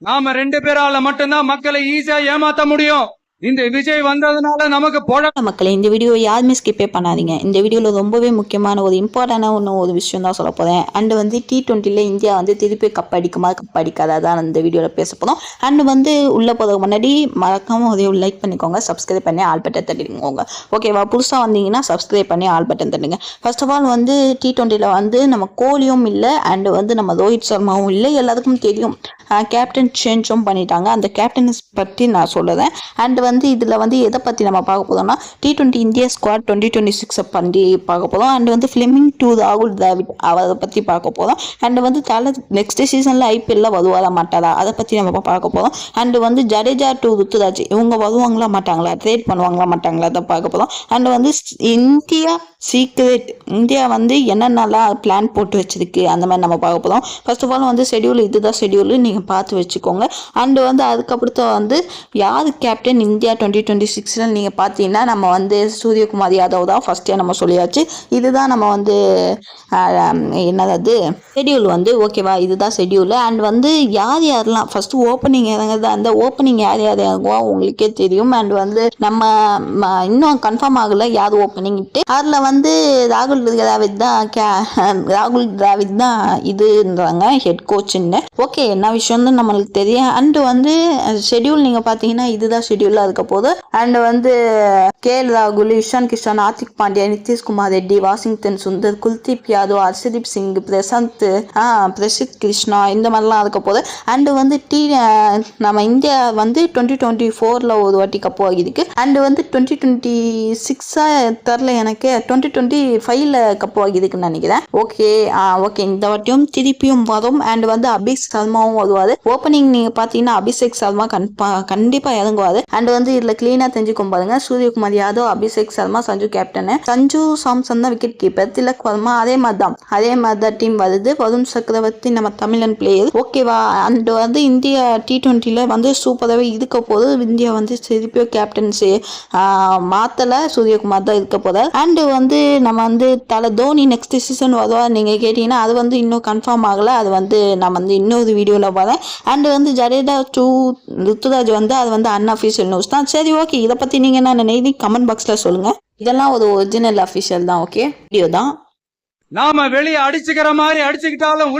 நாம 2 பேரால மட்டும்தான் மக்களை ஈஸியா ஏமாத்த முடியும். இந்த விஜய் வந்ததுனால நமக்கு மக்களே, இந்த வீடியோ யாருமே ஸ்கிப்பே பண்ணாதீங்க. இந்த வீடியோவில் ரொம்பவே முக்கியமான ஒரு இம்பார்ட்டண்டான ஒரு விஷயம் தான் சொல்ல போகிறேன். அண்ட் வந்து T20ல இந்தியா வந்து திருப்பி கப் அடிக்குமா கப் அடிக்காதா தான் இந்த வீடியோவில் பேச போகிறோம். அண்ட் வந்து உள்ளே போகிறதுக்கு முன்னாடி மறக்காமல் ஒரு லைக் பண்ணிக்கோங்க, சப்ஸ்கிரைப் பண்ணி ஆல் பட்டன் தட்டிடுங்க. ஓகேவா? புதுசாக வந்தீங்கன்னா சப்ஸ்கிரைப் பண்ணி ஆல் பட்டன் தட்டுங்க. ஃபர்ஸ்ட் ஆஃப் ஆல் வந்து T20ல வந்து நம்ம கோலியும் இல்லை அண்ட் வந்து நம்ம ரோஹித் சர்மாவும் இல்லை. எல்லாத்துக்கும் தெரியும் கேப்டன் சேஞ்சும் பண்ணிட்டாங்க. அந்த கேப்டன்ஸ் பற்றி நான் சொல்லுறேன். அண்ட் வந்து இதில் வந்து எதை பற்றி நம்ம பார்க்க போகிறோம்னா T20 இந்தியா ஸ்குவாட் 2026 பற்றி பார்க்க போகிறோம். அண்ட் வந்து ஃபிலிமிங் டு ராகுல் டிராவிட் அவரை பற்றி பார்க்க போகிறோம். அண்ட் வந்து நெக்ஸ்ட் சீசனில் ஐபிஎல்ல வருவாரா மாட்டாரா அதை பற்றி நம்ம பார்க்க போகிறோம். அண்ட் வந்து ஜடேஜா டு ருத்துராஜ் இவங்க வருவாங்களா மாட்டாங்களா, ட்ரேட் பண்ணுவாங்களா மாட்டாங்களா அதை பார்க்க போகிறோம். அண்ட் வந்து இந்தியா சீக்ரெட் இந்தியா வந்து என்னென்னலாம் பிளான் போட்டு வச்சிருக்கு அந்த மாதிரி நம்ம பார்க்க போகிறோம். ஃபர்ஸ்ட் ஆஃப் ஆல் வந்து ஷெடியூல் இதுதான் ஷெடியூல், நீங்கள் பார்த்து வச்சுக்கோங்க. அண்டு வந்து அதுக்கப்புறத்த வந்து யார் கேப்டன் இந்தியா 2026 நீங்கள் பார்த்தீங்கன்னா நம்ம வந்து சூரியகுமார் யாதவ் தான் ஃபஸ்ட்டே நம்ம சொல்லியாச்சு. இதுதான் நம்ம வந்து என்னது ஷெடியூல் வந்து ஓகேவா, இதுதான் ஷெடியூல். அண்ட் வந்து யார் யாரெல்லாம் ஃபஸ்ட்டு ஓப்பனிங் இறங்குறது அந்த ஓப்பனிங் யார் யார் இறங்குவா உங்களுக்கே தெரியும். அண்ட் வந்து நம்ம இன்னும் கன்ஃபார்ம் ஆகலை யார் ஓப்பனிங்ட்டு. அதில் வந்து ராகுல் டிராவிட் தான் இதுன்றாங்க ஹெட் கோச்சுன்னு. ஓகே, என்ன விஷயம்னு நம்மளுக்கு தெரியும். அண்ட் வந்து ஷெடியூல் நீங்கள் பார்த்தீங்கன்னா இதுதான் ஷெடியூலாக இருக்க போது. அண்ட் வந்து KL ராகுல், இஷான் கிஷான், ஹார்திக் பாண்டியா, நிதிஷ்குமார் ரெட்டி, வாஷிங்டன் சுந்தர், குல்தீப் யாதவ், ஹர்ஷதீப் சிங், பிரசித் கிருஷ்ணா இந்த மாதிரிலாம் இருக்க போது. அண்ட் வந்து நம்ம இந்தியா வந்து 2024ல் ஒரு வாட்டி கப்பு வாங்கியிருக்கு. அண்ட் வந்து 2026 தெரில எனக்கு, 2025ல கப்பு வாங்கியிருக்குன்னு நினைக்கிறேன். ஓகே இந்த வாட்டியும் திருப்பியும் வரும். அண்ட் வந்து அபிஷேக் சர்மாவும் வருவார். ஓப்பனிங் நீங்கள் பார்த்தீங்கன்னா அபிஷேக் சர்மா கண்டிப்பாக இறங்குவார். அண்ட் வந்து இதில் கிளீனாக தெரிஞ்சுக்கும் பாருங்க, சூரியகுமார் யாதவ், அபிஷேக் சர்மா, சஞ்சு கேப்டனு, சஞ்சு சாம்சன் தான் விக்கெட் கீப்பர், திலக் வர்மா அதே மாதிரி தான் டீம் வருது. வருண் சக்கரவர்த்தி நம்ம தமிழன் பிளேயர் ஓகேவா. அண்ட் வந்து இந்தியா T20ல வந்து சூப்பராகவே இருக்க போது. இந்தியா வந்து திருப்பியும் கேப்டன்சி மாத்தலை, சூரியகுமார் தான் இருக்க போதார். அண்ட் வந்து நம்ம வந்து தோனி நெக்ஸ்ட் சீசன் வருவா நீங்கள் கேட்டிங்கன்னா அது வந்து இன்னும் கன்ஃபார்ம் ஆகலை. அது வந்து நான் வந்து இன்னொரு வீடியோவில் வரேன். அண்ட் வந்து ஜடேஜா டு ருத்துராஜ் வந்து அது வந்து அன்அஃபிஷியல் நியூஸ் தான். சரி ஓகே, இதை பற்றி நீங்கள் என்ன நினைக்கிறீங்க கமெண்ட் பாக்ஸில் சொல்லுங்கள். இதெல்லாம் ஒரு ஒரிஜினல் அஃபிஷியல் தான். ஓகே வீடியோ தான். நாம வெளியே அடிச்சுக்கிற மாதிரி அடிச்சுக்கிட்டாலும்